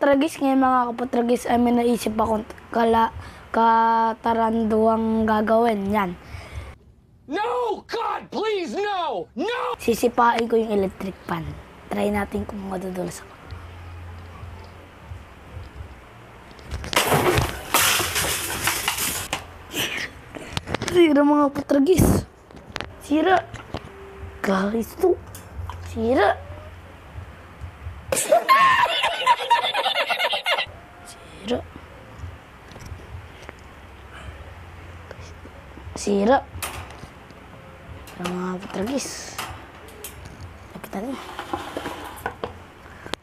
kaputragis, ngayon mga kaputragis, ay may naisip akong kataranduang gagawin. Yan. No! God, please, no! No! Sisipain ko yung electric fan. Try natin kung madudulas ako. Sira mga kaputragis. Sira. Guys, to. Sira. Sira. Sira. Mga kaputragis. Lapitan niyo.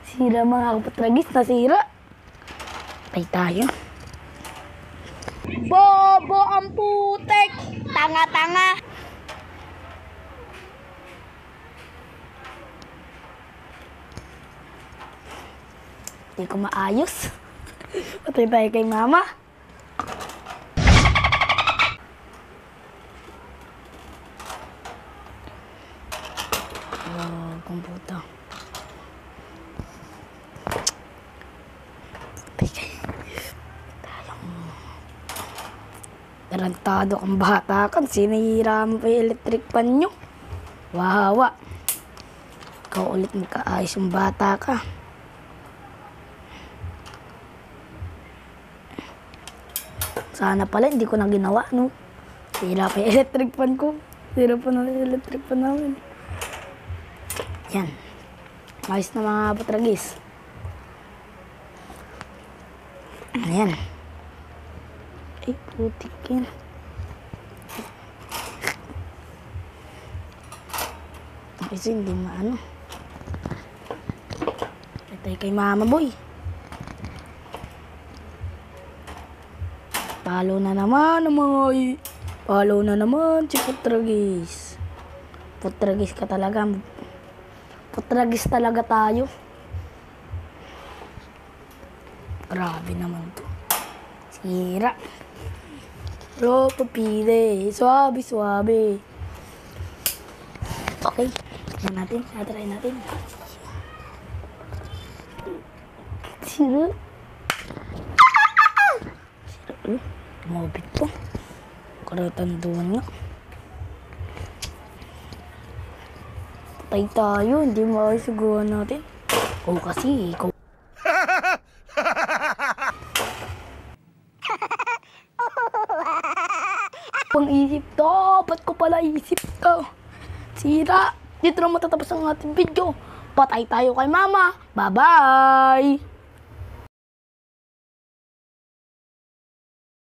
Sira mga kaputragis. Nasira. Patay tayo. Bobo ang putek. Tanga-tanga. Hindi ko maayos. Patay tayo kay mama. Oh, kumputa. Tarantado kang bata kan. Sinira mo pa yung electric pan nyo. Wawa. Ikaw ulit magkaayos yung bata ka. Sana pala hindi ko na ginawa, no? Sira pa yung electric pan ko. Sira pa na yung electric pan namin. Yan. Ayos na mga kaputragis. Ayan. Ay, putik yan. Kasi hindi maano. Patay kay mama boy. Palo na naman ang mga palo na naman si Putragis. Putragis ka talaga. Putragis talaga tayo. Grabe naman to. Sira. Lo, papide. Suabe, suabe. Okay. Tignan natin. Try natin. Sira. Mabit po. Karatanduan nga. Patay tayo. Hindi makasiguan natin. O kasi, ikaw. Pang-isip to. Ba't ko pala isip to? Sira. Dito na matatapos ang ating video. Patay tayo kay mama. Bye-bye.